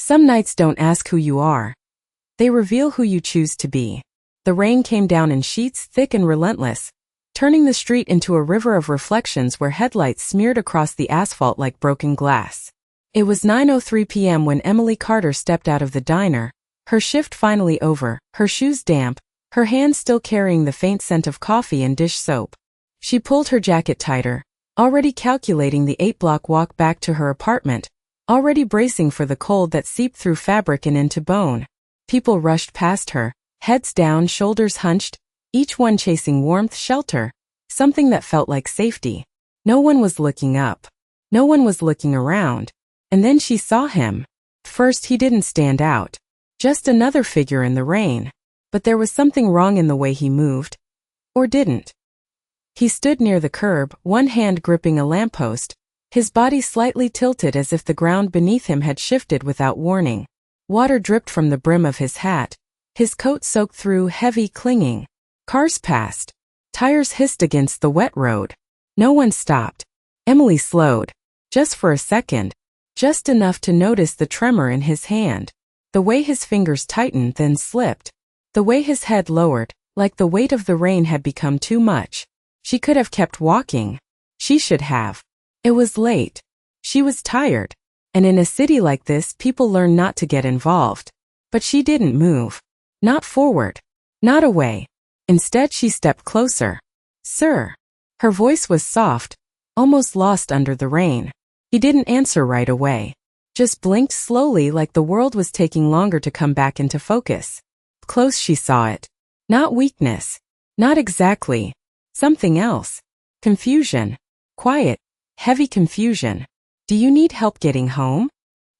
Some nights don't ask who you are. They reveal who you choose to be. The rain came down in sheets, thick and relentless, turning the street into a river of reflections where headlights smeared across the asphalt like broken glass. It was 9:03 p.m. when Emily Carter stepped out of the diner, her shift finally over, her shoes damp, her hands still carrying the faint scent of coffee and dish soap. She pulled her jacket tighter, already calculating the 8-block walk back to her apartment, already bracing for the cold that seeped through fabric and into bone. People rushed past her, heads down, shoulders hunched, each one chasing warmth, shelter, something that felt like safety. No one was looking up. No one was looking around. And then she saw him. First, he didn't stand out. Just another figure in the rain. But there was something wrong in the way he moved. Or didn't. He stood near the curb, one hand gripping a lamppost, his body slightly tilted as if the ground beneath him had shifted without warning. Water dripped from the brim of his hat, his coat soaked through, heavy, clinging. Cars passed. Tires hissed against the wet road. No one stopped. Emily slowed. Just for a second. Just enough to notice the tremor in his hand. The way his fingers tightened then slipped. The way his head lowered, like the weight of the rain had become too much. She could have kept walking. She should have. It was late. She was tired. And in a city like this, people learn not to get involved. But she didn't move. Not forward. Not away. Instead, she stepped closer. "Sir." Her voice was soft, almost lost under the rain. He didn't answer right away. Just blinked slowly like the world was taking longer to come back into focus. Close she saw it. Not weakness. Not exactly. Something else. Confusion. Quiet, heavy confusion. "Do you need help getting home?"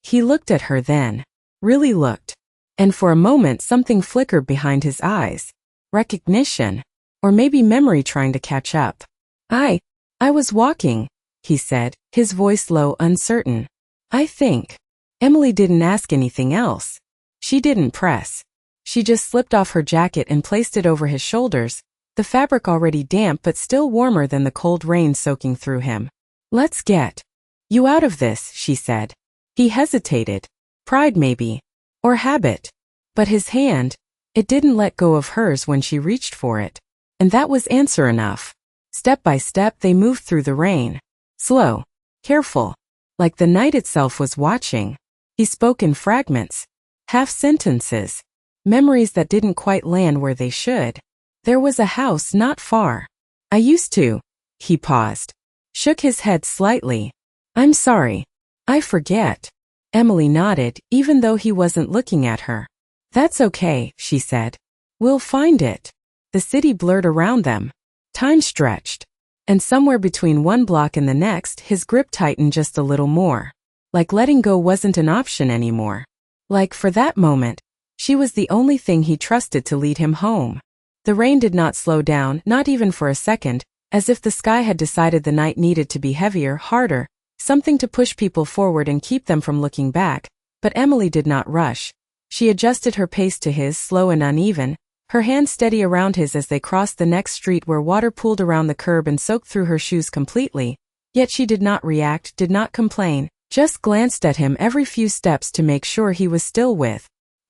He looked at her then. Really looked. And for a moment something flickered behind his eyes. Recognition. Or maybe memory trying to catch up. I was walking," he said, his voice low, uncertain. "I think." Emily didn't ask anything else. She didn't press. She just slipped off her jacket and placed it over his shoulders, the fabric already damp but still warmer than the cold rain soaking through him. "Let's get you out of this," she said. He hesitated. Pride maybe. Or habit. But his hand, it didn't let go of hers when she reached for it. And that was answer enough. Step by step they moved through the rain. Slow. Careful. Like the night itself was watching. He spoke in fragments. Half sentences. Memories that didn't quite land where they should. "There was a house not far. I used to." He paused. Shook his head slightly. "I'm sorry. I forget." Emily nodded, even though he wasn't looking at her. "That's okay," she said. "We'll find it." The city blurred around them. Time stretched. And somewhere between one block and the next, his grip tightened just a little more. Like letting go wasn't an option anymore. Like, for that moment, she was the only thing he trusted to lead him home. The rain did not slow down, not even for a second, as if the sky had decided the night needed to be heavier, harder, something to push people forward and keep them from looking back. But Emily did not rush. She adjusted her pace to his, slow and uneven, her hand steady around his as they crossed the next street where water pooled around the curb and soaked through her shoes completely. Yet she did not react, did not complain, just glanced at him every few steps to make sure he was still with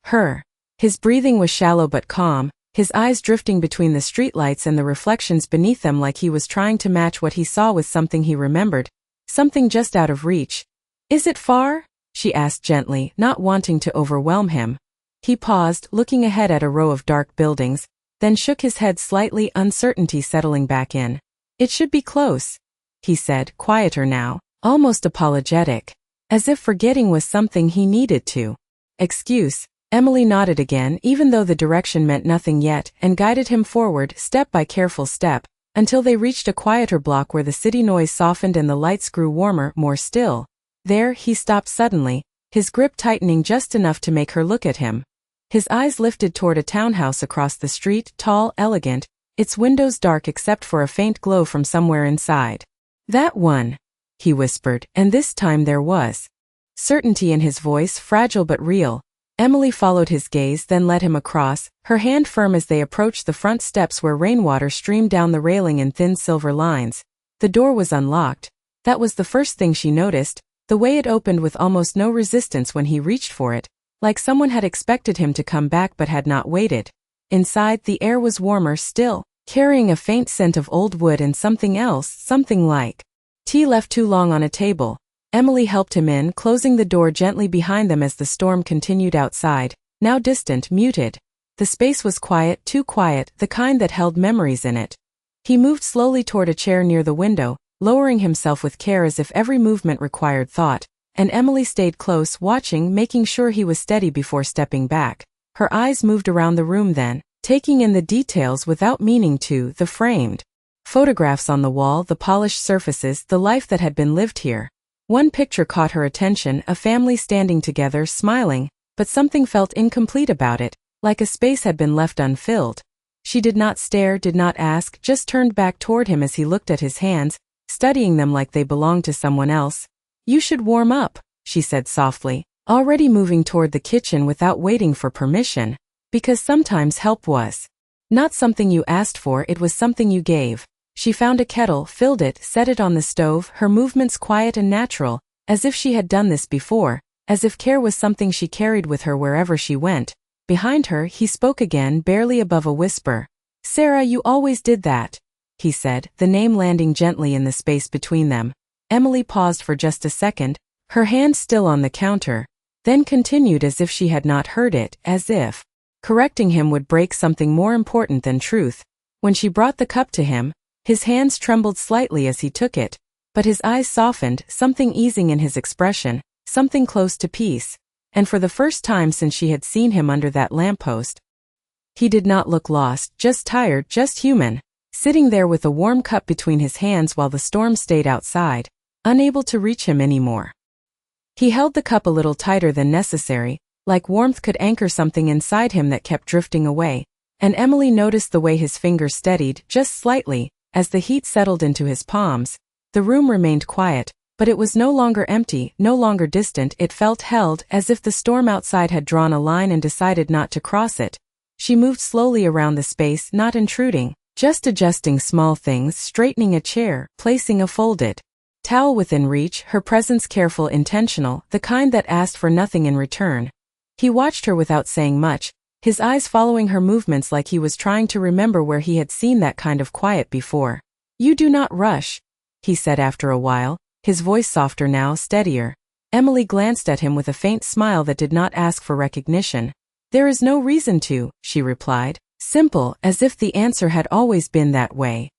her. His breathing was shallow but calm, his eyes drifting between the streetlights and the reflections beneath them like he was trying to match what he saw with something he remembered, something just out of reach. "Is it far?" she asked gently, not wanting to overwhelm him. He paused, looking ahead at a row of dark buildings, then shook his head slightly, uncertainty settling back in. "It should be close," he said, quieter now, almost apologetic, as if forgetting was something he needed to. "Excuse." Emily nodded again, even though the direction meant nothing yet, and guided him forward, step by careful step, until they reached a quieter block where the city noise softened and the lights grew warmer, more still. There, he stopped suddenly, his grip tightening just enough to make her look at him. His eyes lifted toward a townhouse across the street, tall, elegant, its windows dark except for a faint glow from somewhere inside. "That one," he whispered, and this time there was certainty in his voice, fragile but real. Emily followed his gaze, then led him across, her hand firm as they approached the front steps where rainwater streamed down the railing in thin silver lines. The door was unlocked. That was the first thing she noticed, The way it opened with almost no resistance when he reached for it, like someone had expected him to come back but had not waited. Inside, the air was warmer still, carrying a faint scent of old wood and something else, something like tea left too long on a table. Emily helped him in, closing the door gently behind them as the storm continued outside, now distant, muted. The space was quiet, too quiet, the kind that held memories in it. He moved slowly toward a chair near the window, lowering himself with care as if every movement required thought, and Emily stayed close, watching, making sure he was steady before stepping back. Her eyes moved around the room then, taking in the details without meaning to, the framed photographs on the wall, the polished surfaces, the life that had been lived here. One picture caught her attention, a family standing together, smiling, but something felt incomplete about it, like a space had been left unfilled. She did not stare, did not ask, just turned back toward him as he looked at his hands, studying them like they belonged to someone else. "You should warm up," she said softly, already moving toward the kitchen without waiting for permission, because sometimes help was not something you asked for, it was something you gave. She found a kettle, filled it, set it on the stove, her movements quiet and natural, as if she had done this before, as if care was something she carried with her wherever she went. Behind her, he spoke again, barely above a whisper. "Sarah, you always did that," he said, the name landing gently in the space between them. Emily paused for just a second, her hand still on the counter, then continued as if she had not heard it, as if correcting him would break something more important than truth. When she brought the cup to him, his hands trembled slightly as he took it, but his eyes softened, something easing in his expression, something close to peace. And for the first time since she had seen him under that lamppost, he did not look lost, just tired, just human, sitting there with a warm cup between his hands while the storm stayed outside, unable to reach him anymore. He held the cup a little tighter than necessary, like warmth could anchor something inside him that kept drifting away, and Emily noticed the way his fingers steadied, just slightly, as the heat settled into his palms. The room remained quiet, but it was no longer empty, no longer distant, it felt held, as if the storm outside had drawn a line and decided not to cross it. She moved slowly around the space, not intruding, just adjusting small things, straightening a chair, placing a folded towel within reach, her presence careful, intentional, the kind that asked for nothing in return. He watched her without saying much, his eyes following her movements like he was trying to remember where he had seen that kind of quiet before. "You do not rush," he said after a while, his voice softer now, steadier. Emily glanced at him with a faint smile that did not ask for recognition. "There is no reason to," she replied, simple, as if the answer had always been that way.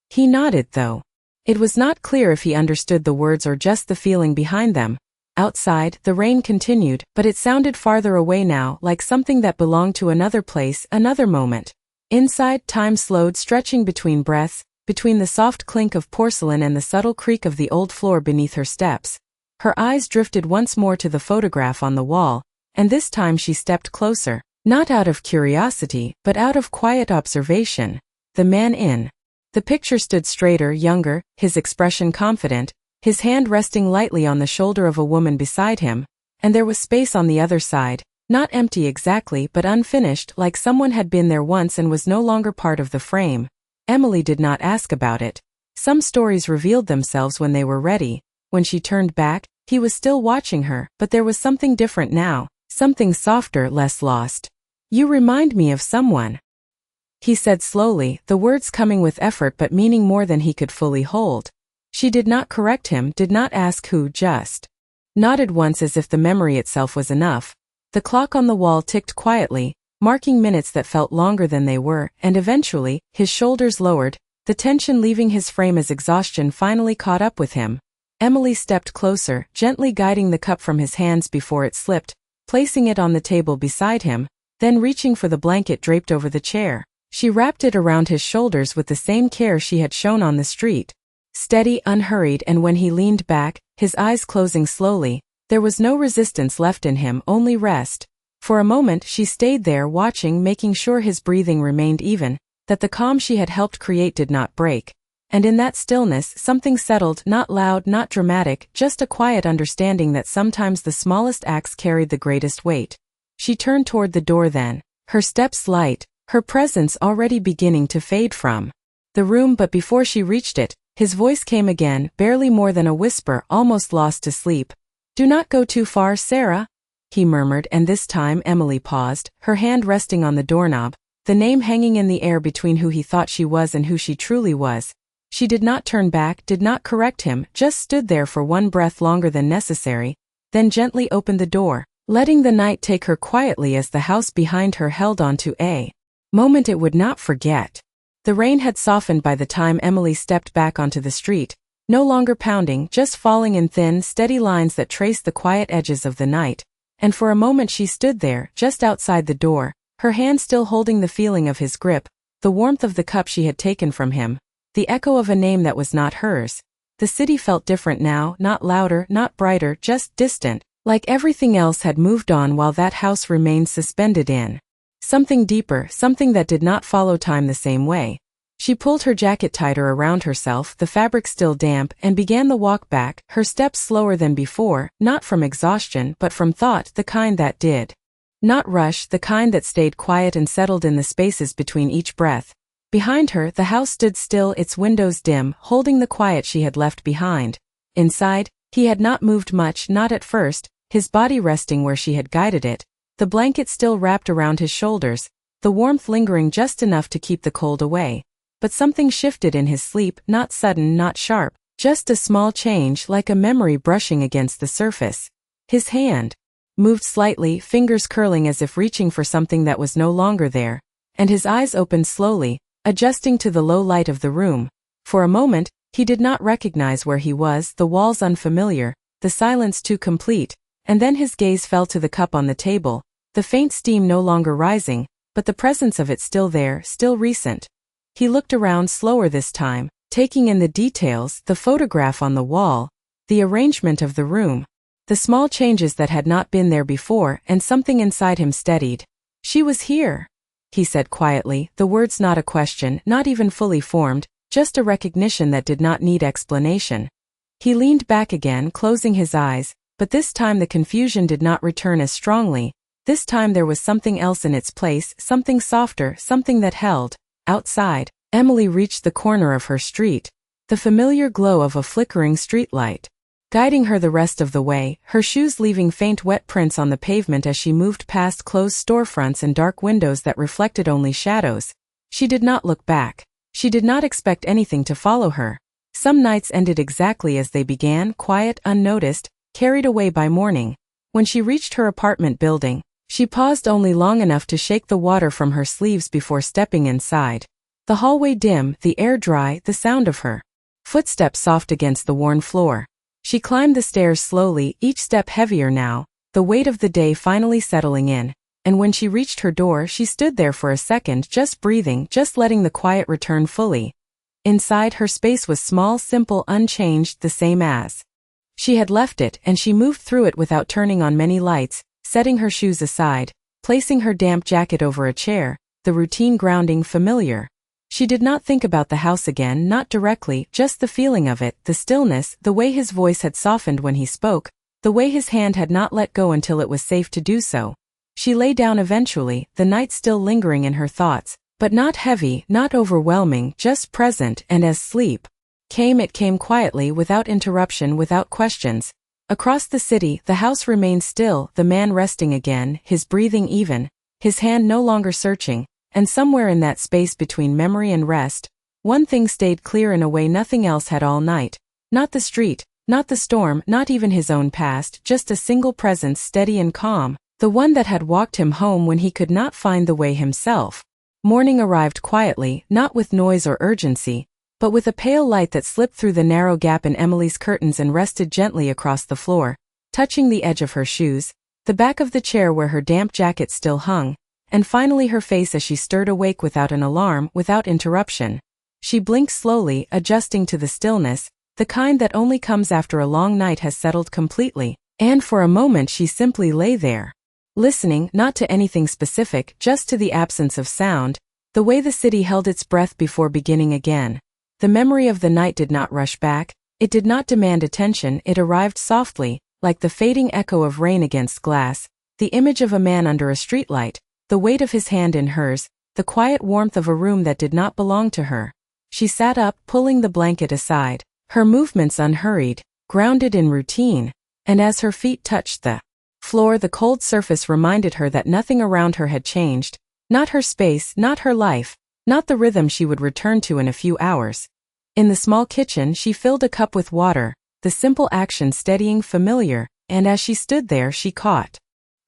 He nodded, though. It was not clear if he understood the words or just the feeling behind them. Outside, the rain continued, but it sounded farther away now, like something that belonged to another place, another moment. Inside, time slowed, stretching between breaths, between the soft clink of porcelain and the subtle creak of the old floor beneath her steps. Her eyes drifted once more to the photograph on the wall, and this time she stepped closer, not out of curiosity, but out of quiet observation. The man in the picture stood straighter, younger, his expression confident, his hand resting lightly on the shoulder of a woman beside him, and there was space on the other side, not empty exactly but unfinished, like someone had been there once and was no longer part of the frame. Emily did not ask about it. Some stories revealed themselves when they were ready. When she turned back, he was still watching her, but there was something different now, something softer, less lost. "You remind me of someone," he said slowly, the words coming with effort but meaning more than he could fully hold. She did not correct him, did not ask who, just nodded once as if the memory itself was enough. The clock on the wall ticked quietly, marking minutes that felt longer than they were, and eventually, his shoulders lowered, the tension leaving his frame as exhaustion finally caught up with him. Emily stepped closer, gently guiding the cup from his hands before it slipped, placing it on the table beside him, then reaching for the blanket draped over the chair. She wrapped it around his shoulders with the same care she had shown on the street. Steady, unhurried, and when he leaned back, his eyes closing slowly, there was no resistance left in him, only rest. For a moment she stayed there watching, making sure his breathing remained even, that the calm she had helped create did not break. And in that stillness something settled, not loud, not dramatic, just a quiet understanding that sometimes the smallest acts carried the greatest weight. She turned toward the door then, her steps light, her presence already beginning to fade from the room, but before she reached it, his voice came again, barely more than a whisper, almost lost to sleep. "Do not go too far, Sarah," he murmured, and this time Emily paused, her hand resting on the doorknob, the name hanging in the air between who he thought she was and who she truly was. She did not turn back, did not correct him, just stood there for one breath longer than necessary, then gently opened the door, letting the night take her quietly as the house behind her held on to a moment it would not forget. The rain had softened by the time Emily stepped back onto the street, no longer pounding, just falling in thin, steady lines that traced the quiet edges of the night, and for a moment she stood there, just outside the door, her hand still holding the feeling of his grip, the warmth of the cup she had taken from him, the echo of a name that was not hers. The city felt different now, not louder, not brighter, just distant, like everything else had moved on while that house remained suspended in something deeper, something that did not follow time the same way. She pulled her jacket tighter around herself, the fabric still damp, and began the walk back, her steps slower than before, not from exhaustion but from thought, the kind that did not rush, the kind that stayed quiet and settled in the spaces between each breath. Behind her, the house stood still, its windows dim, holding the quiet she had left behind. Inside, he had not moved much, not at first, his body resting where she had guided it, the blanket still wrapped around his shoulders, the warmth lingering just enough to keep the cold away. But something shifted in his sleep, not sudden, not sharp, just a small change, like a memory brushing against the surface. His hand moved slightly, fingers curling as if reaching for something that was no longer there, and his eyes opened slowly, adjusting to the low light of the room. For a moment, he did not recognize where he was, the walls unfamiliar, the silence too complete, and then his gaze fell to the cup on the table, the faint steam no longer rising, but the presence of it still there, still recent. He looked around slower this time, taking in the details, the photograph on the wall, the arrangement of the room, the small changes that had not been there before, and something inside him steadied. "She was here," he said quietly, the words not a question, not even fully formed, just a recognition that did not need explanation. He leaned back again, closing his eyes, but this time the confusion did not return as strongly. This time there was something else in its place, something softer, something that held. Outside, Emily reached the corner of her street, the familiar glow of a flickering streetlight guiding her the rest of the way, her shoes leaving faint wet prints on the pavement as she moved past closed storefronts and dark windows that reflected only shadows. She did not look back. She did not expect anything to follow her. Some nights ended exactly as they began, quiet, unnoticed, carried away by morning. When she reached her apartment building, she paused only long enough to shake the water from her sleeves before stepping inside. The hallway dim, the air dry, the sound of her footsteps soft against the worn floor. She climbed the stairs slowly, each step heavier now, the weight of the day finally settling in, and when she reached her door she stood there for a second, just breathing, just letting the quiet return fully. Inside, her space was small, simple, unchanged, the same as she had left it, and she moved through it without turning on many lights, setting her shoes aside, placing her damp jacket over a chair, the routine grounding familiar. She did not think about the house again, not directly, just the feeling of it, the stillness, the way his voice had softened when he spoke, the way his hand had not let go until it was safe to do so. She lay down eventually, the night still lingering in her thoughts, but not heavy, not overwhelming, just present, and as sleep came, it came quietly, without interruption, without questions. Across the city, the house remained still, the man resting again, his breathing even, his hand no longer searching. And somewhere in that space between memory and rest, one thing stayed clear in a way nothing else had all night. Not the street, not the storm, not even his own past, just a single presence, steady and calm, the one that had walked him home when he could not find the way himself. Morning arrived quietly, not with noise or urgency, but with a pale light that slipped through the narrow gap in Emily's curtains and rested gently across the floor, touching the edge of her shoes, the back of the chair where her damp jacket still hung, and finally her face as she stirred awake without an alarm, without interruption. She blinked slowly, adjusting to the stillness, the kind that only comes after a long night has settled completely, and for a moment she simply lay there, listening, not to anything specific, just to the absence of sound, the way the city held its breath before beginning again. The memory of the night did not rush back, it did not demand attention, it arrived softly, like the fading echo of rain against glass, the image of a man under a streetlight, the weight of his hand in hers, the quiet warmth of a room that did not belong to her. She sat up, pulling the blanket aside, her movements unhurried, grounded in routine. And as her feet touched the floor, the cold surface reminded her that nothing around her had changed, not her space, not her life, not the rhythm she would return to in a few hours. In the small kitchen, she filled a cup with water, the simple action steadying, familiar, and as she stood there she caught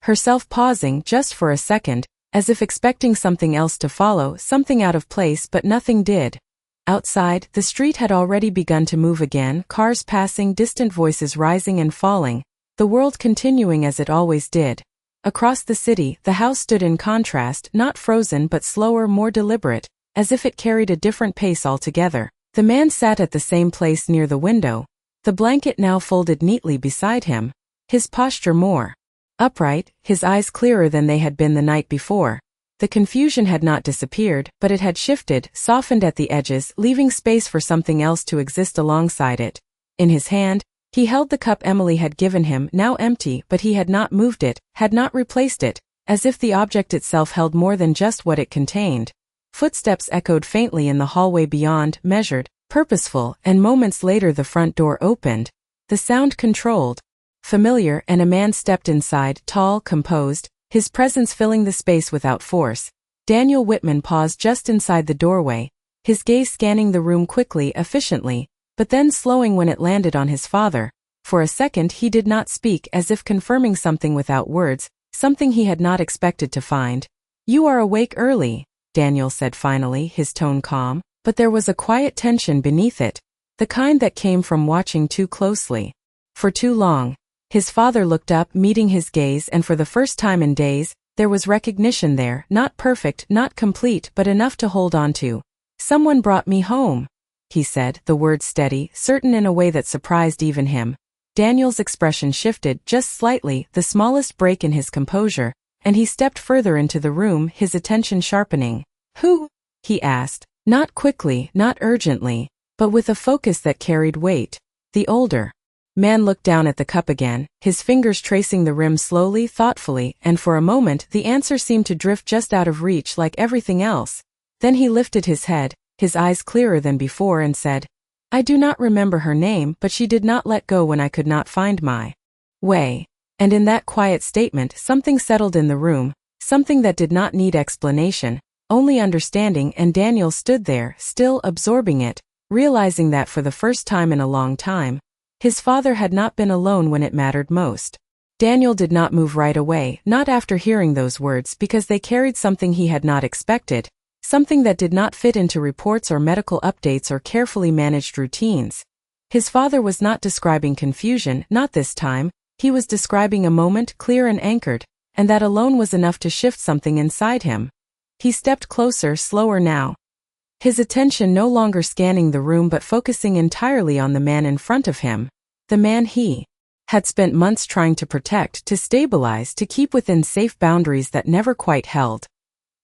herself pausing just for a second, as if expecting something else to follow, something out of place, but nothing did. Outside, the street had already begun to move again, cars passing, distant voices rising and falling, the world continuing as it always did. Across the city, the house stood in contrast, not frozen but slower, more deliberate, as if it carried a different pace altogether. The man sat at the same place near the window, the blanket now folded neatly beside him, his posture more upright, his eyes clearer than they had been the night before. The confusion had not disappeared, but it had shifted, softened at the edges, leaving space for something else to exist alongside it. In his hand, he held the cup Emily had given him, now empty, but he had not moved it, had not replaced it, as if the object itself held more than just what it contained. Footsteps echoed faintly in the hallway beyond, measured, purposeful, and moments later the front door opened. The sound controlled, familiar, and a man stepped inside, tall, composed, his presence filling the space without force. Daniel Whitman paused just inside the doorway, his gaze scanning the room quickly, efficiently, but then slowing when it landed on his father. For a second he did not speak, as if confirming something without words, something he had not expected to find. "You are awake early," Daniel said finally, his tone calm, but there was a quiet tension beneath it, the kind that came from watching too closely. For too long. His father looked up, meeting his gaze, and for the first time in days, there was recognition there, not perfect, not complete, but enough to hold on to. "Someone brought me home," he said, the words steady, certain in a way that surprised even him. Daniel's expression shifted just slightly, the smallest break in his composure, and he stepped further into the room, his attention sharpening. "Who?" he asked, not quickly, not urgently, but with a focus that carried weight. The older man looked down at the cup again, his fingers tracing the rim slowly, thoughtfully, and for a moment the answer seemed to drift just out of reach like everything else. Then he lifted his head, his eyes clearer than before, and said, "I do not remember her name, but she did not let go when I could not find my way." And in that quiet statement something settled in the room, something that did not need explanation, only understanding, and Daniel stood there, still absorbing it, realizing that for the first time in a long time, his father had not been alone when it mattered most. Daniel did not move right away, not after hearing those words, because they carried something he had not expected, something that did not fit into reports or medical updates or carefully managed routines. His father was not describing confusion, not this time, he was describing a moment, clear and anchored, and that alone was enough to shift something inside him. He stepped closer, slower now, his attention no longer scanning the room but focusing entirely on the man in front of him, the man he had spent months trying to protect, to stabilize, to keep within safe boundaries that never quite held.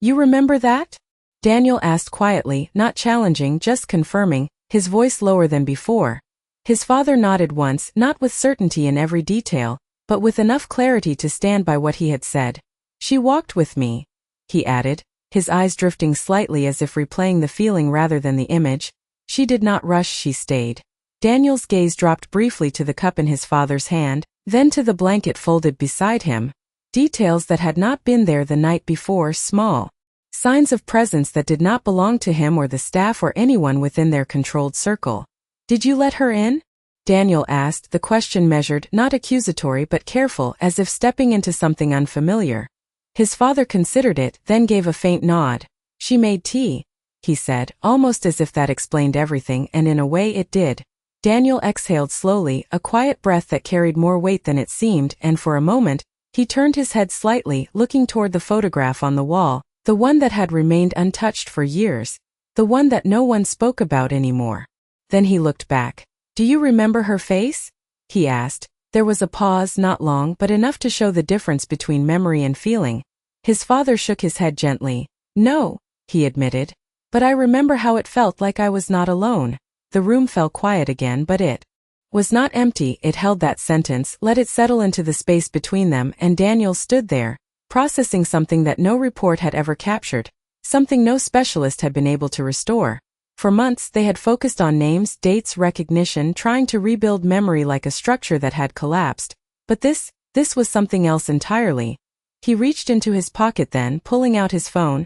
"You remember that?" Daniel asked quietly, not challenging, just confirming, his voice lower than before. His father nodded once, not with certainty in every detail, but with enough clarity to stand by what he had said. "She walked with me," he added, his eyes drifting slightly as if replaying the feeling rather than the image. "She did not rush, she stayed." Daniel's gaze dropped briefly to the cup in his father's hand, then to the blanket folded beside him. Details that had not been there the night before, small signs of presence that did not belong to him or the staff or anyone within their controlled circle. "Did you let her in?" Daniel asked, the question measured, not accusatory but careful, as if stepping into something unfamiliar. His father considered it, then gave a faint nod. "She made tea," he said, almost as if that explained everything, and in a way it did. Daniel exhaled slowly, a quiet breath that carried more weight than it seemed, and for a moment, he turned his head slightly, looking toward the photograph on the wall, the one that had remained untouched for years, the one that no one spoke about anymore. Then he looked back. "Do you remember her face?" he asked. There was a pause, not long, but enough to show the difference between memory and feeling. His father shook his head gently. "No," he admitted. "But I remember how it felt, like I was not alone." The room fell quiet again, but it was not empty. It held that sentence, let it settle into the space between them, and Daniel stood there, processing something that no report had ever captured, something no specialist had been able to restore. For months they had focused on names, dates, recognition, trying to rebuild memory like a structure that had collapsed, But this was something else entirely. He reached into his pocket then, pulling out his phone.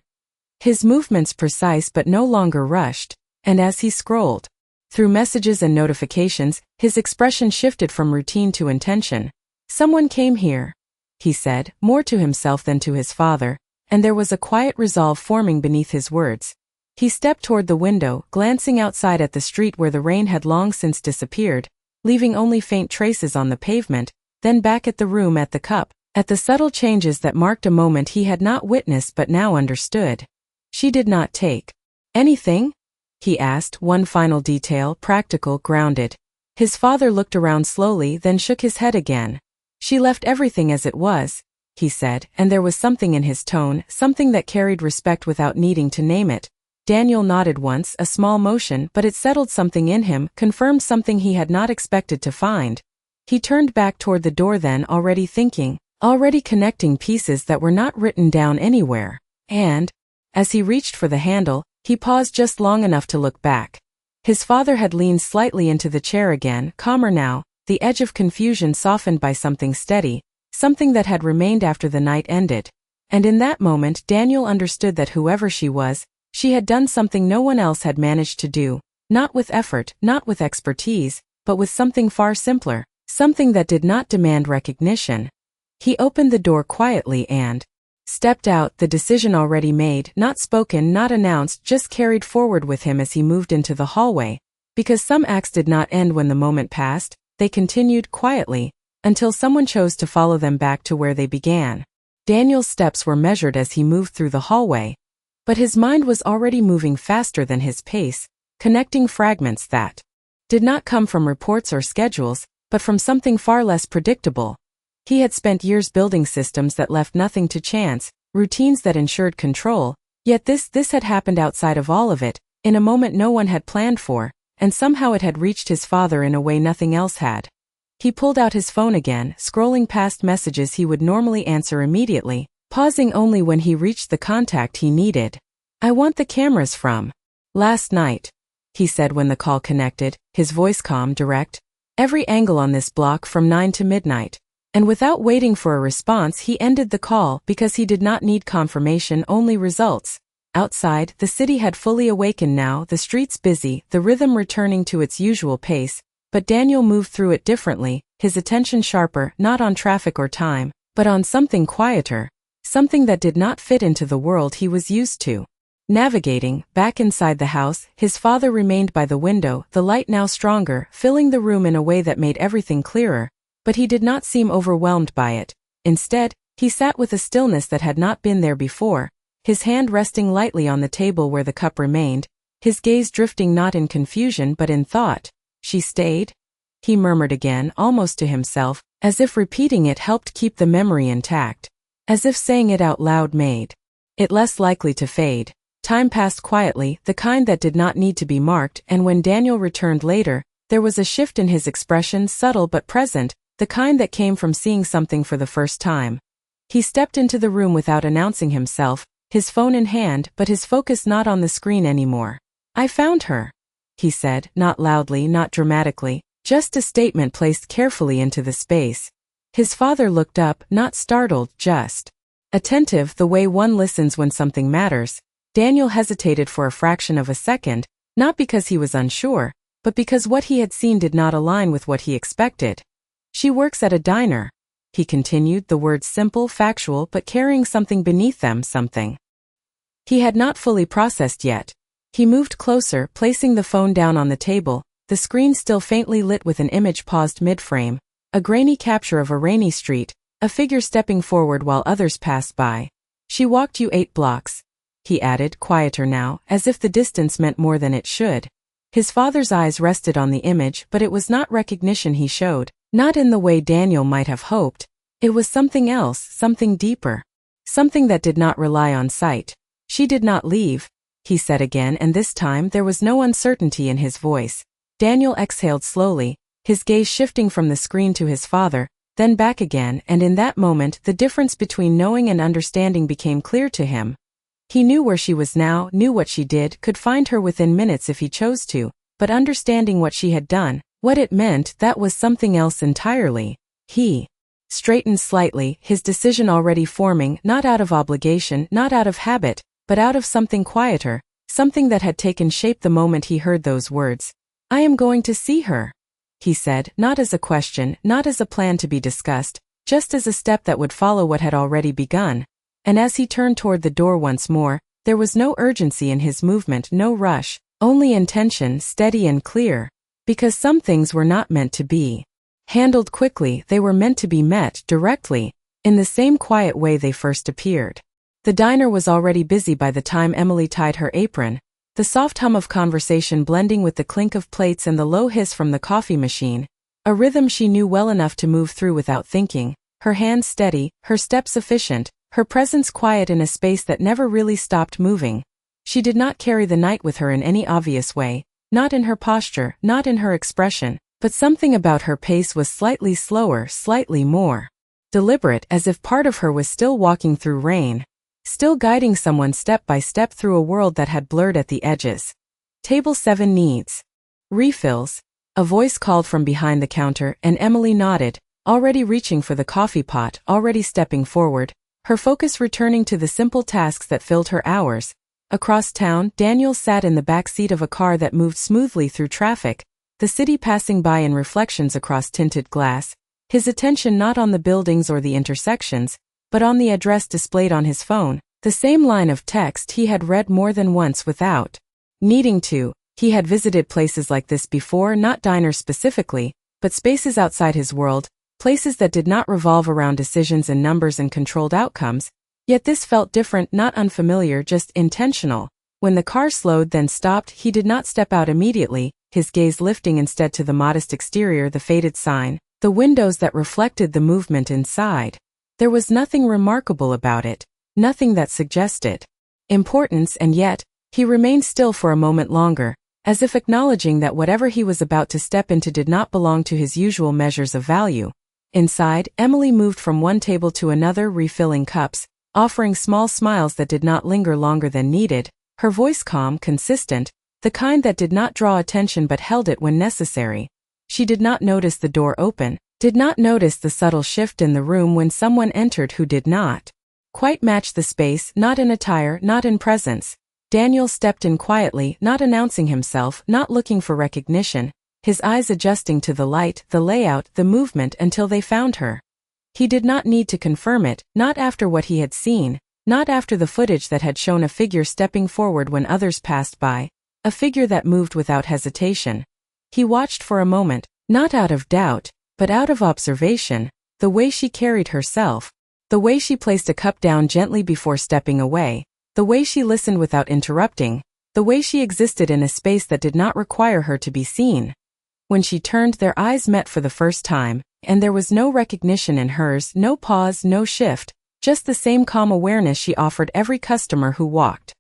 His movements precise but no longer rushed, and as he scrolled through messages and notifications, his expression shifted from routine to intention. "Someone came here," he said, more to himself than to his father, and there was a quiet resolve forming beneath his words. He stepped toward the window, glancing outside at the street where the rain had long since disappeared, leaving only faint traces on the pavement, then back at the room, at the cup, at the subtle changes that marked a moment he had not witnessed but now understood. "She did not take anything?" he asked, one final detail, practical, grounded. His father looked around slowly, then shook his head again. "She left everything as it was," he said, and there was something in his tone, something that carried respect without needing to name it. Daniel nodded once, a small motion, but it settled something in him, confirmed something he had not expected to find. He turned back toward the door then, already thinking, already connecting pieces that were not written down anywhere. And, as he reached for the handle, he paused just long enough to look back. His father had leaned slightly into the chair again, calmer now, the edge of confusion softened by something steady, something that had remained after the night ended. And in that moment Daniel understood that whoever she was, she had done something no one else had managed to do, not with effort, not with expertise, but with something far simpler, something that did not demand recognition. He opened the door quietly and stepped out, the decision already made, not spoken, not announced, just carried forward with him as he moved into the hallway. Because some acts did not end when the moment passed, they continued quietly, until someone chose to follow them back to where they began. Daniel's steps were measured as he moved through the hallway, but his mind was already moving faster than his pace, connecting fragments that did not come from reports or schedules, but from something far less predictable. He had spent years building systems that left nothing to chance, routines that ensured control, yet this had happened outside of all of it, in a moment no one had planned for, and somehow it had reached his father in a way nothing else had. He pulled out his phone again, scrolling past messages he would normally answer immediately, pausing only when he reached the contact he needed. "I want the cameras from last night," he said when the call connected, his voice calm, direct. "Every angle on this block from 9 to midnight." And without waiting for a response he ended the call because he did not need confirmation, only results. Outside, the city had fully awakened now, the streets busy, the rhythm returning to its usual pace, but Daniel moved through it differently, his attention sharper, not on traffic or time, but on something quieter, something that did not fit into the world he was used to. Navigating, back inside the house, his father remained by the window, the light now stronger, filling the room in a way that made everything clearer. But he did not seem overwhelmed by it. Instead, he sat with a stillness that had not been there before, his hand resting lightly on the table where the cup remained, his gaze drifting not in confusion but in thought. "She stayed?" he murmured again, almost to himself, as if repeating it helped keep the memory intact, as if saying it out loud made it less likely to fade. Time passed quietly, the kind that did not need to be marked, and when Daniel returned later, there was a shift in his expression, subtle but present, the kind that came from seeing something for the first time. He stepped into the room without announcing himself, his phone in hand, but his focus not on the screen anymore. "I found her," he said, not loudly, not dramatically, just a statement placed carefully into the space. His father looked up, not startled, just attentive, the way one listens when something matters. Daniel hesitated for a fraction of a second, not because he was unsure, but because what he had seen did not align with what he expected. "She works at a diner," he continued, the words simple, factual, but carrying something beneath them, something he had not fully processed yet. He moved closer, placing the phone down on the table, the screen still faintly lit with an image paused mid-frame, a grainy capture of a rainy street, a figure stepping forward while others passed by. "She walked you 8 blocks, he added, quieter now, as if the distance meant more than it should. His father's eyes rested on the image, but it was not recognition he showed. Not in the way Daniel might have hoped. It was something else, something deeper. Something that did not rely on sight. "She did not leave," he said again, and this time there was no uncertainty in his voice. Daniel exhaled slowly, his gaze shifting from the screen to his father, then back again, and in that moment the difference between knowing and understanding became clear to him. He knew where she was now, knew what she did, could find her within minutes if he chose to, but understanding what she had done, what it meant, that was something else entirely. He straightened slightly, his decision already forming, not out of obligation, not out of habit, but out of something quieter, something that had taken shape the moment he heard those words. "I am going to see her," he said, not as a question, not as a plan to be discussed, just as a step that would follow what had already begun. And as he turned toward the door once more, there was no urgency in his movement, no rush, only intention, steady and clear. Because some things were not meant to be handled quickly, they were meant to be met directly, in the same quiet way they first appeared. The diner was already busy by the time Emily tied her apron, the soft hum of conversation blending with the clink of plates and the low hiss from the coffee machine, a rhythm she knew well enough to move through without thinking, her hands steady, her steps efficient, her presence quiet in a space that never really stopped moving. She did not carry the night with her in any obvious way, not in her posture, not in her expression, but something about her pace was slightly slower, slightly more deliberate, as if part of her was still walking through rain, still guiding someone step by step through a world that had blurred at the edges. "Table 7 needs refills," a voice called from behind the counter, and Emily nodded, already reaching for the coffee pot, already stepping forward, her focus returning to the simple tasks that filled her hours. Across town, Daniel sat in the back seat of a car that moved smoothly through traffic, the city passing by in reflections across tinted glass, his attention not on the buildings or the intersections, but on the address displayed on his phone, the same line of text he had read more than once without needing to. He had visited places like this before, not diners specifically, but spaces outside his world, places that did not revolve around decisions and numbers and controlled outcomes. Yet this felt different, not unfamiliar, just intentional. When the car slowed then stopped, he did not step out immediately, his gaze lifting instead to the modest exterior, the faded sign, the windows that reflected the movement inside. There was nothing remarkable about it, nothing that suggested importance, and yet, he remained still for a moment longer, as if acknowledging that whatever he was about to step into did not belong to his usual measures of value. Inside, Emily moved from one table to another, refilling cups, offering small smiles that did not linger longer than needed, her voice calm, consistent, the kind that did not draw attention but held it when necessary. She did not notice the door open, did not notice the subtle shift in the room when someone entered who did not quite match the space, not in attire, not in presence. Daniel stepped in quietly, not announcing himself, not looking for recognition, his eyes adjusting to the light, the layout, the movement until they found her. He did not need to confirm it, not after what he had seen, not after the footage that had shown a figure stepping forward when others passed by, a figure that moved without hesitation. He watched for a moment, not out of doubt, but out of observation, the way she carried herself, the way she placed a cup down gently before stepping away, the way she listened without interrupting, the way she existed in a space that did not require her to be seen. When she turned, their eyes met for the first time, and there was no recognition in hers, no pause, no shift, just the same calm awareness she offered every customer who walked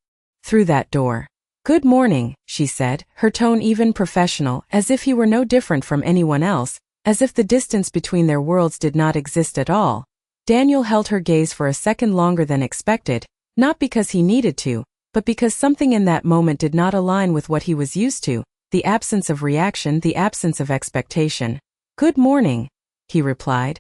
through that door. "Good morning," she said, her tone even professional, as if he were no different from anyone else, as if the distance between their worlds did not exist at all. Daniel held her gaze for a second longer than expected, not because he needed to, but because something in that moment did not align with what he was used to, the absence of reaction, the absence of expectation. "Good morning," he replied.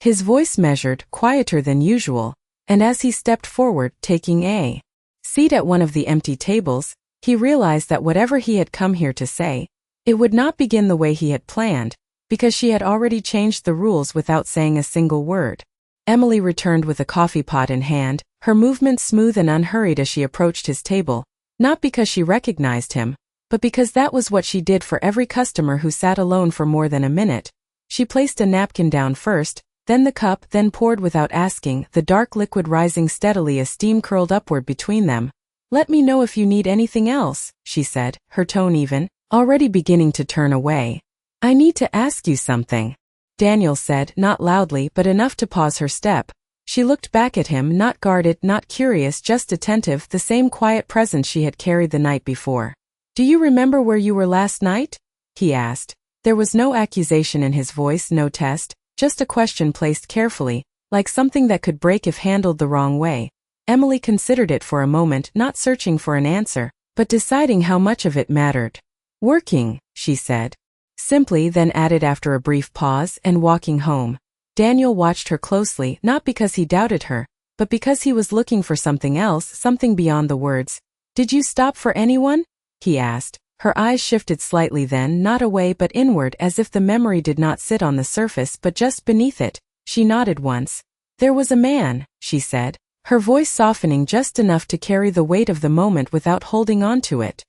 His voice measured, quieter than usual, and as he stepped forward, taking a seat at one of the empty tables, he realized that whatever he had come here to say, it would not begin the way he had planned, because she had already changed the rules without saying a single word. Emily returned with a coffee pot in hand, her movements smooth and unhurried as she approached his table, not because she recognized him, but because that was what she did for every customer who sat alone for more than a minute. She placed a napkin down first, then the cup, then poured without asking, the dark liquid rising steadily as steam curled upward between them. "Let me know if you need anything else," she said, her tone even, already beginning to turn away. "I need to ask you something," Daniel said, not loudly but enough to pause her step. She looked back at him, not guarded, not curious, just attentive, the same quiet presence she had carried the night before. "Do you remember where you were last night?" he asked. There was no accusation in his voice, no test, just a question placed carefully, like something that could break if handled the wrong way. Emily considered it for a moment, not searching for an answer, but deciding how much of it mattered. "Working," she said. Simply, then added after a brief pause, "and walking home." Daniel watched her closely, not because he doubted her, but because he was looking for something else, something beyond the words. "Did you stop for anyone?" he asked. Her eyes shifted slightly then, not away but inward, as if the memory did not sit on the surface but just beneath it. She nodded once. "There was a man," she said, her voice softening just enough to carry the weight of the moment without holding on to it.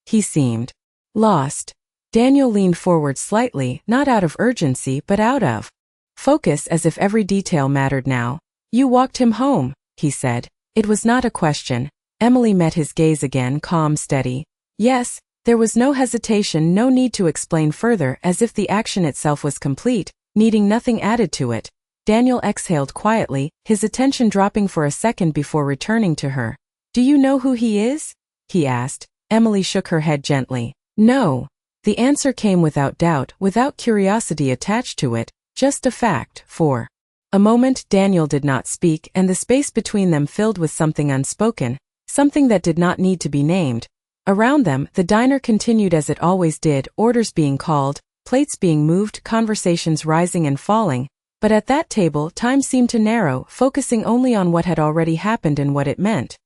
"He seemed lost." Daniel leaned forward slightly, not out of urgency but out of focus, as if every detail mattered now. "You walked him home," he said. It was not a question. Emily met his gaze again, calm, steady. "Yes." There was no hesitation, no need to explain further, as if the action itself was complete, needing nothing added to it. Daniel exhaled quietly, his attention dropping for a second before returning to her. "Do you know who he is?" he asked. Emily shook her head gently. "No." The answer came without doubt, without curiosity attached to it, just a fact. For a moment Daniel did not speak, and the space between them filled with something unspoken, something that did not need to be named. Around them, the diner continued as it always did, orders being called, plates being moved, conversations rising and falling. But at that table, time seemed to narrow, focusing only on what had already happened and what it meant.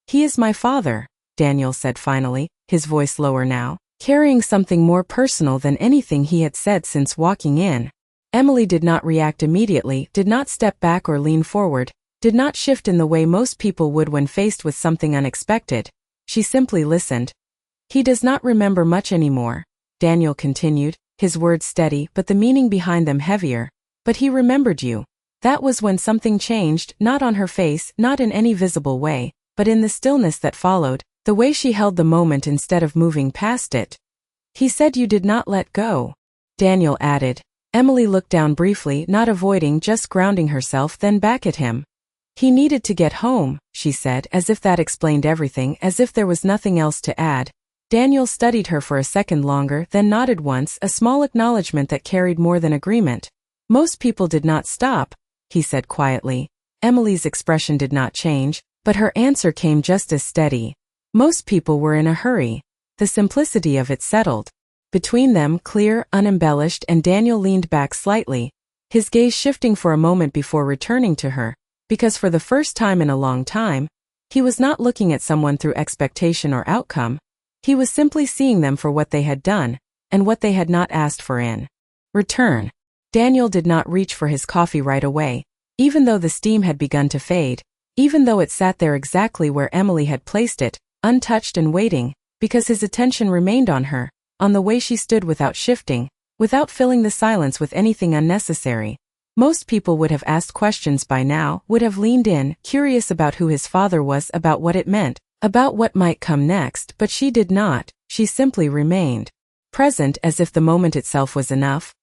"He is my father," Daniel said finally, his voice lower now, carrying something more personal than anything he had said since walking in. Emily did not react immediately, did not step back or lean forward, did not shift in the way most people would when faced with something unexpected. She simply listened. "He does not remember much anymore," Daniel continued, his words steady but the meaning behind them heavier. "But he remembered you." That was when something changed, not on her face, not in any visible way, but in the stillness that followed, the way she held the moment instead of moving past it. "He said you did not let go," Daniel added. Emily looked down briefly, not avoiding, just grounding herself, then back at him. "He needed to get home," she said, as if that explained everything, as if there was nothing else to add. Daniel studied her for a second longer, then nodded once, a small acknowledgement that carried more than agreement. "Most people did not stop," he said quietly. Emily's expression did not change, but her answer came just as steady. "Most people were in a hurry." The simplicity of it settled between them, clear, unembellished, and Daniel leaned back slightly, his gaze shifting for a moment before returning to her. Because for the first time in a long time, he was not looking at someone through expectation or outcome. He was simply seeing them for what they had done, and what they had not asked for in return. Daniel did not reach for his coffee right away, even though the steam had begun to fade, even though it sat there exactly where Emily had placed it, untouched and waiting, because his attention remained on her, on the way she stood without shifting, without filling the silence with anything unnecessary. Most people would have asked questions by now, would have leaned in, curious about who his father was, about what it meant, about what might come next, but she did not. She simply remained present, as if the moment itself was enough.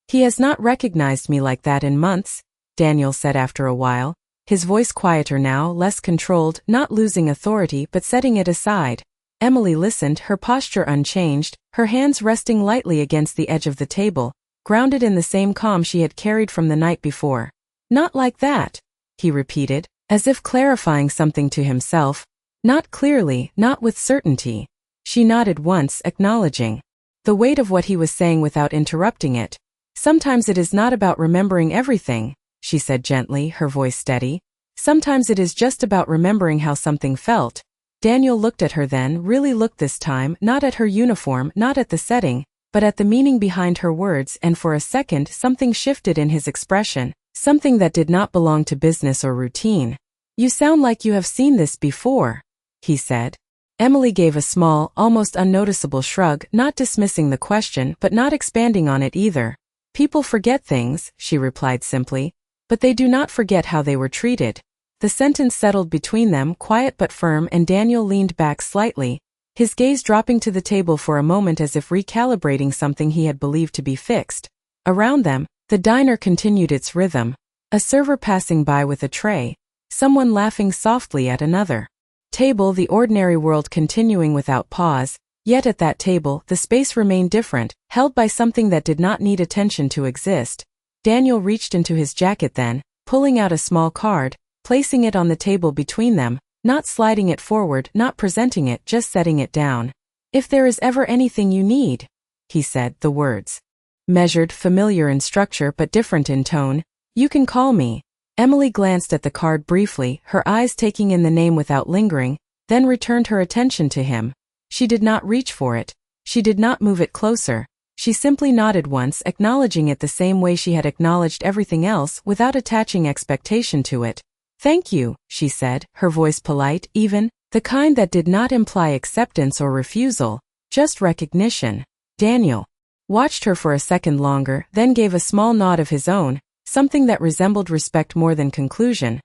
"He has not recognized me like that in months," Daniel said after a while, his voice quieter now, less controlled, not losing authority but setting it aside. Emily listened, her posture unchanged, her hands resting lightly against the edge of the table, grounded in the same calm she had carried from the night before. "Not like that," he repeated, as if clarifying something to himself. Not clearly, not with certainty. She nodded once, acknowledging the weight of what he was saying without interrupting it. "Sometimes it is not about remembering everything," she said gently, her voice steady. "Sometimes it is just about remembering how something felt." Daniel looked at her then, really looked this time, not at her uniform, not at the setting, but at the meaning behind her words, and for a second something shifted in his expression, something that did not belong to business or routine. "You sound like you have seen this before," he said. Emily gave a small, almost unnoticeable shrug, not dismissing the question but not expanding on it either. "People forget things," she replied simply, "but they do not forget how they were treated." The sentence settled between them, quiet but firm, and Daniel leaned back slightly, his gaze dropping to the table for a moment as if recalibrating something he had believed to be fixed. Around them, the diner continued its rhythm. A server passing by with a tray, someone laughing softly at another table, the ordinary world continuing without pause, yet at that table the space remained different, held by something that did not need attention to exist. Daniel reached into his jacket then, pulling out a small card, placing it on the table between them, not sliding it forward, not presenting it, just setting it down. "If there is ever anything you need," he said, the words measured, familiar in structure but different in tone, You can call me. Emily glanced at the card briefly, her eyes taking in the name without lingering, then returned her attention to him. She did not reach for it. She did not move it closer. She simply nodded once, acknowledging it the same way she had acknowledged everything else without attaching expectation to it. Thank you, she said, her voice polite, even, the kind that did not imply acceptance or refusal, just recognition. Daniel watched her for a second longer, then gave a small nod of his own, something that resembled respect more than conclusion.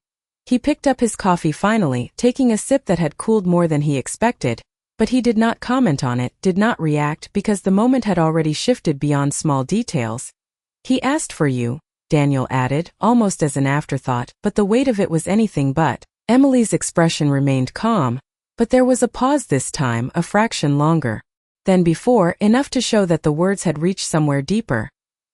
He picked up his coffee finally, taking a sip that had cooled more than he expected, but he did not comment on it, did not react because the moment had already shifted beyond small details. He asked for you, Daniel added, almost as an afterthought, but the weight of it was anything but. Emily's expression remained calm, but there was a pause this time, a fraction longer than before, enough to show that the words had reached somewhere deeper.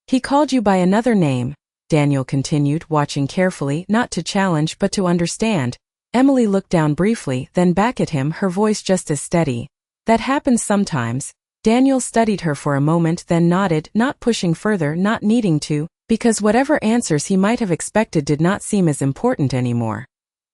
He called you by another name, Daniel continued, watching carefully, not to challenge but to understand. Emily looked down briefly, then back at him, her voice just as steady. That happens sometimes. Daniel studied her for a moment, then nodded, not pushing further, not needing to, because whatever answers he might have expected did not seem as important anymore.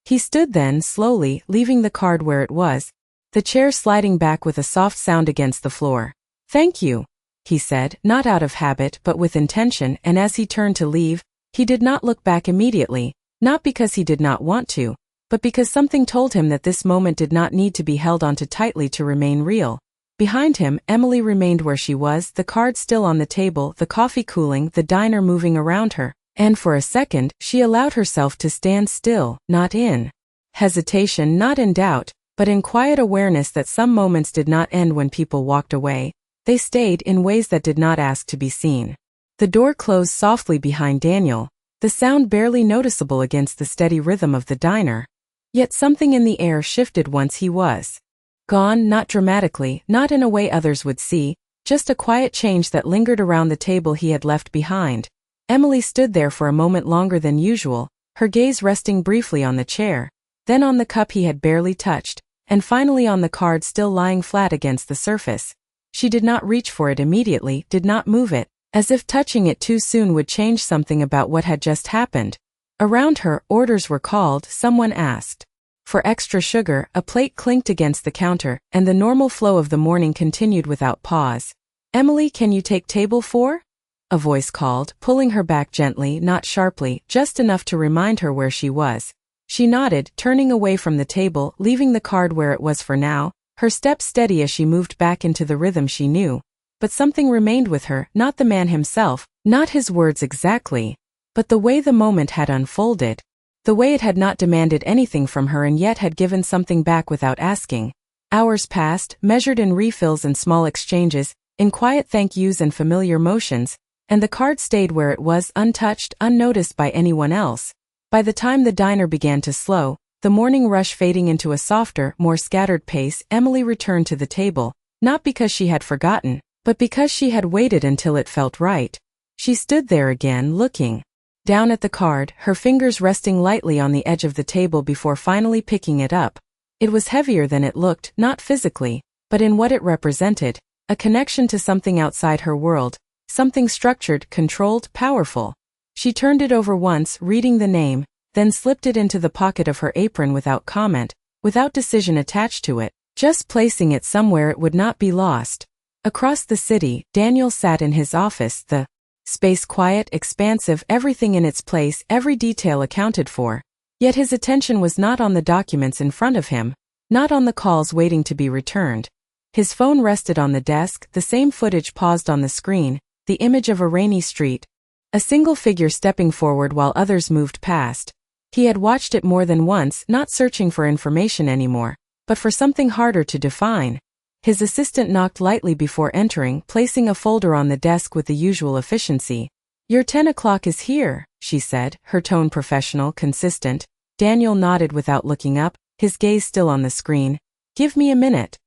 He stood then, slowly, leaving the card where it was, the chair sliding back with a soft sound against the floor. Thank you, he said, not out of habit but with intention, and as he turned to leave, he did not look back immediately, not because he did not want to, but because something told him that this moment did not need to be held onto tightly to remain real. Behind him, Emily remained where she was, the card still on the table, the coffee cooling, the diner moving around her, and for a second, she allowed herself to stand still, not in hesitation, not in doubt, but in quiet awareness that some moments did not end when people walked away. They stayed in ways that did not ask to be seen. The door closed softly behind Daniel, the sound barely noticeable against the steady rhythm of the diner. Yet something in the air shifted once he was gone, not dramatically, not in a way others would see, just a quiet change that lingered around the table he had left behind. Emily stood there for a moment longer than usual, her gaze resting briefly on the chair, then on the cup he had barely touched, and finally on the card still lying flat against the surface. She did not reach for it immediately, did not move it, as if touching it too soon would change something about what had just happened. Around her, orders were called, someone asked for extra sugar, a plate clinked against the counter, and the normal flow of the morning continued without pause. Emily, can you take table 4? A voice called, pulling her back gently, not sharply, just enough to remind her where she was. She nodded, turning away from the table, leaving the card where it was for now, her steps steady as she moved back into the rhythm she knew. But something remained with her, not the man himself, not his words exactly, but the way the moment had unfolded. The way it had not demanded anything from her and yet had given something back without asking. Hours passed, measured in refills and small exchanges, in quiet thank yous and familiar motions, and the card stayed where it was, untouched, unnoticed by anyone else. By the time the diner began to slow, the morning rush fading into a softer, more scattered pace, Emily returned to the table, not because she had forgotten, but because she had waited until it felt right. She stood there again, looking down at the card, her fingers resting lightly on the edge of the table before finally picking it up. It was heavier than it looked, not physically, but in what it represented, a connection to something outside her world, something structured, controlled, powerful. She turned it over once, reading the name, then slipped it into the pocket of her apron without comment, without decision attached to it, just placing it somewhere it would not be lost. Across the city, Daniel sat in his office, the space quiet, expansive, everything in its place, every detail accounted for. Yet his attention was not on the documents in front of him, not on the calls waiting to be returned. His phone rested on the desk, the same footage paused on the screen, the image of a rainy street, a single figure stepping forward while others moved past. He had watched it more than once, not searching for information anymore, but for something harder to define. His assistant knocked lightly before entering, placing a folder on the desk with the usual efficiency. Your 10 o'clock is here, she said, her tone professional, consistent. Daniel nodded without looking up, his gaze still on the screen. Give me a minute,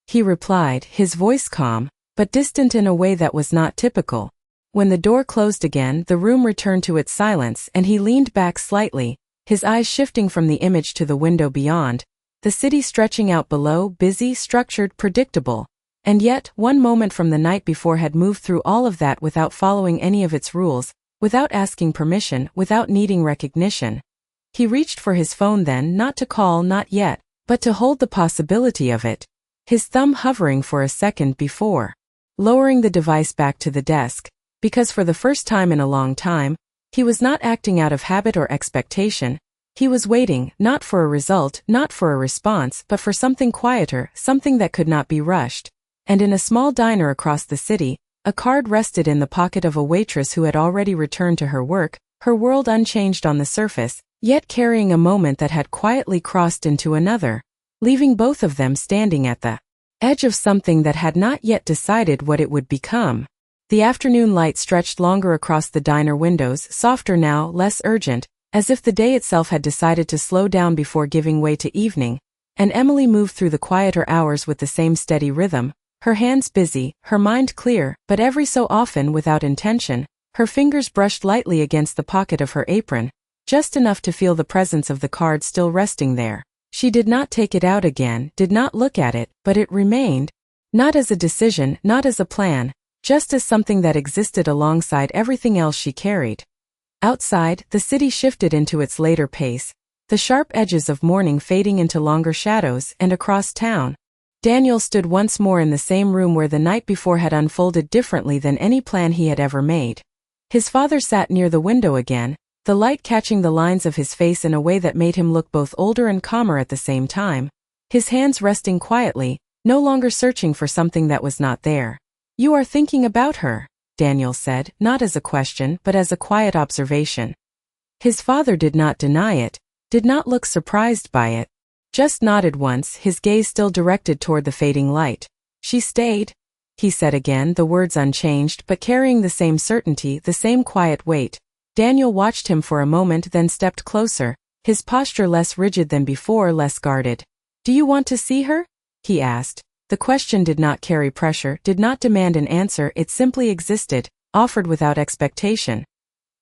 he replied, his voice calm, but distant in a way that was not typical. When the door closed again, the room returned to its silence and he leaned back slightly, his eyes shifting from the image to the window beyond. The city stretching out below, busy, structured, predictable. And yet, one moment from the night before had moved through all of that without following any of its rules, without asking permission, without needing recognition. He reached for his phone then, not to call, not yet, but to hold the possibility of it, his thumb hovering for a second before lowering the device back to the desk, because for the first time in a long time, he was not acting out of habit or expectation. He was waiting, not for a result, not for a response, but for something quieter, something that could not be rushed. And in a small diner across the city, a card rested in the pocket of a waitress who had already returned to her work, her world unchanged on the surface, yet carrying a moment that had quietly crossed into another, leaving both of them standing at the edge of something that had not yet decided what it would become. The afternoon light stretched longer across the diner windows, softer now, less urgent, as if the day itself had decided to slow down before giving way to evening, and Emily moved through the quieter hours with the same steady rhythm, her hands busy, her mind clear, but every so often without intention, her fingers brushed lightly against the pocket of her apron, just enough to feel the presence of the card still resting there. She did not take it out again, did not look at it, but it remained, not as a decision, not as a plan, just as something that existed alongside everything else she carried. Outside, the city shifted into its later pace, the sharp edges of morning fading into longer shadows, and across town, Daniel stood once more in the same room where the night before had unfolded differently than any plan he had ever made. His father sat near the window again, the light catching the lines of his face in a way that made him look both older and calmer at the same time, his hands resting quietly, no longer searching for something that was not there. "You are thinking about her," Daniel said, not as a question but as a quiet observation. His father did not deny it, did not look surprised by it, just nodded once, his gaze still directed toward the fading light. "She stayed," he said again, the words unchanged but carrying the same certainty, the same quiet weight. Daniel watched him for a moment, then stepped closer, his posture less rigid than before, less guarded. "Do you want to see her?" he asked. The question did not carry pressure, did not demand an answer, it simply existed, offered without expectation.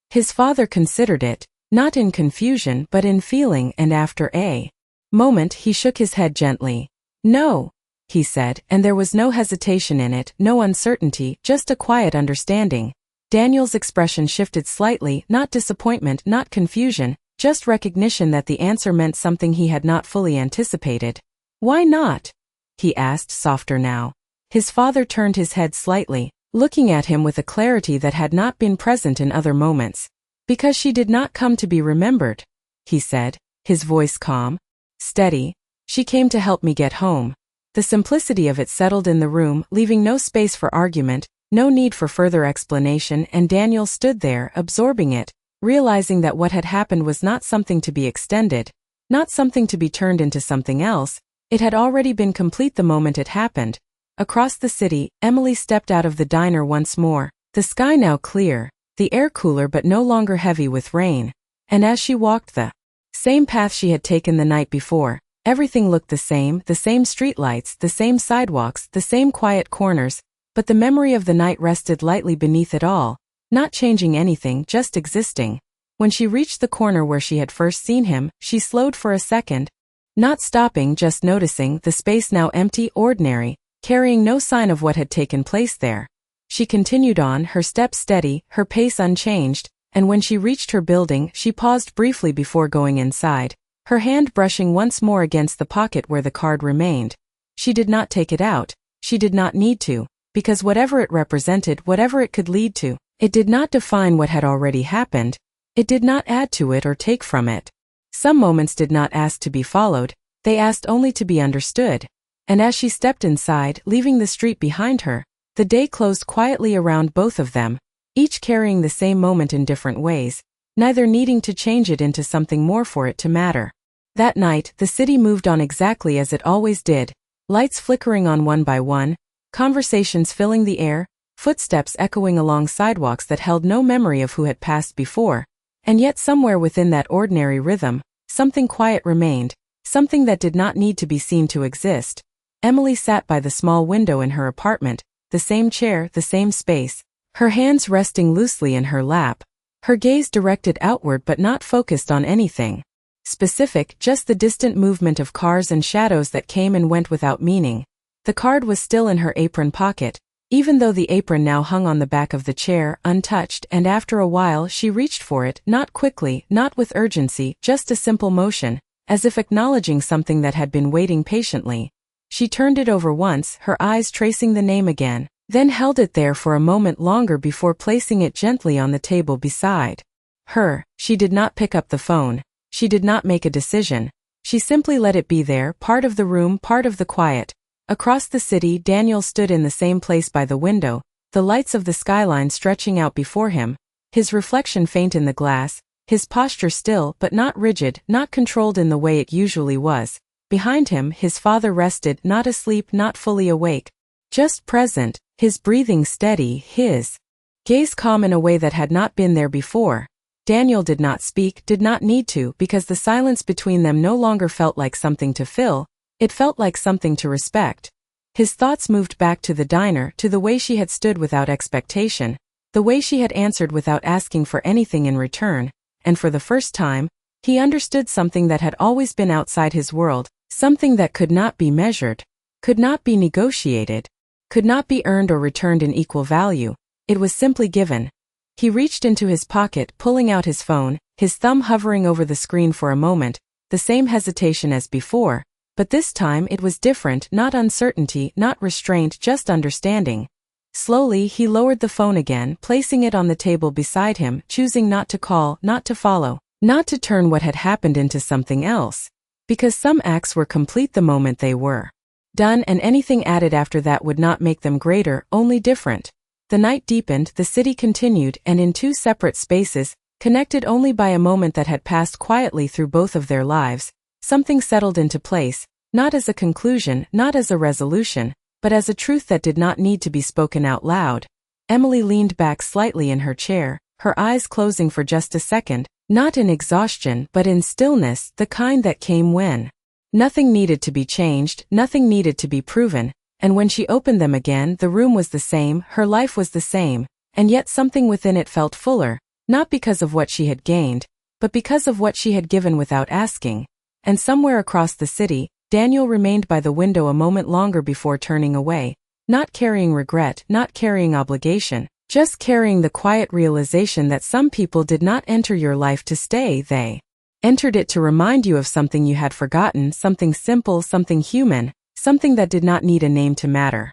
His father considered it, not in confusion but in feeling, and after a moment he shook his head gently. "No," he said, and there was no hesitation in it, no uncertainty, just a quiet understanding. Daniel's expression shifted slightly, not disappointment, not confusion, just recognition that the answer meant something he had not fully anticipated. "Why not?" he asked, softer now. His father turned his head slightly, looking at him with a clarity that had not been present in other moments. "Because she did not come to be remembered," he said, his voice calm, steady. "She came to help me get home." The simplicity of it settled in the room, leaving no space for argument, no need for further explanation, and Daniel stood there, absorbing it, realizing that what had happened was not something to be extended, not something to be turned into something else. It had already been complete the moment it happened. Across the city, Emily stepped out of the diner once more, the sky now clear, the air cooler but no longer heavy with rain, and as she walked the same path she had taken the night before, everything looked the same streetlights, the same sidewalks, the same quiet corners, but the memory of the night rested lightly beneath it all, not changing anything, just existing. When she reached the corner where she had first seen him, she slowed for a second, not stopping, just noticing the space now empty, ordinary, carrying no sign of what had taken place there. She continued on, her steps steady, her pace unchanged, and when she reached her building, she paused briefly before going inside, her hand brushing once more against the pocket where the card remained. She did not take it out, she did not need to, because whatever it represented, whatever it could lead to, it did not define what had already happened, it did not add to it or take from it. Some moments did not ask to be followed, they asked only to be understood. And as she stepped inside, leaving the street behind her, the day closed quietly around both of them, each carrying the same moment in different ways, neither needing to change it into something more for it to matter. That night, the city moved on exactly as it always did, lights flickering on one by one, conversations filling the air, footsteps echoing along sidewalks that held no memory of who had passed before. And yet somewhere within that ordinary rhythm, something quiet remained, something that did not need to be seen to exist. Emily sat by the small window in her apartment, the same chair, the same space, her hands resting loosely in her lap, her gaze directed outward but not focused on anything specific, just the distant movement of cars and shadows that came and went without meaning. The card was still in her apron pocket, Even though the apron now hung on the back of the chair, untouched, and after a while she reached for it, not quickly, not with urgency, just a simple motion, as if acknowledging something that had been waiting patiently. She turned it over once, her eyes tracing the name again, then held it there for a moment longer before placing it gently on the table beside her. She did not pick up the phone. She did not make a decision. She simply let it be there, part of the room, part of the quiet. Across the city, Daniel stood in the same place by the window, the lights of the skyline stretching out before him, his reflection faint in the glass, his posture still but not rigid, not controlled in the way it usually was. Behind him, his father rested, not asleep, not fully awake, just present, his breathing steady, his gaze calm in a way that had not been there before. Daniel did not speak, did not need to, because the silence between them no longer felt like something to fill. It felt like something to respect. His thoughts moved back to the diner, to the way she had stood without expectation, the way she had answered without asking for anything in return, and for the first time, he understood something that had always been outside his world, something that could not be measured, could not be negotiated, could not be earned or returned in equal value. It was simply given. He reached into his pocket, pulling out his phone, his thumb hovering over the screen for a moment, the same hesitation as before. But this time it was different, not uncertainty, not restraint, just understanding. Slowly he lowered the phone again, placing it on the table beside him, choosing not to call, not to follow, not to turn what had happened into something else. Because some acts were complete the moment they were done, and anything added after that would not make them greater, only different. The night deepened, the city continued, and in two separate spaces, connected only by a moment that had passed quietly through both of their lives, something settled into place, not as a conclusion, not as a resolution, but as a truth that did not need to be spoken out loud. Emily leaned back slightly in her chair, her eyes closing for just a second, not in exhaustion but in stillness, the kind that came when nothing needed to be changed, nothing needed to be proven, and when she opened them again, the room was the same, her life was the same, and yet something within it felt fuller, not because of what she had gained, but because of what she had given without asking. And somewhere across the city, Daniel remained by the window a moment longer before turning away, not carrying regret, not carrying obligation, just carrying the quiet realization that some people did not enter your life to stay, they entered it to remind you of something you had forgotten, something simple, something human, something that did not need a name to matter.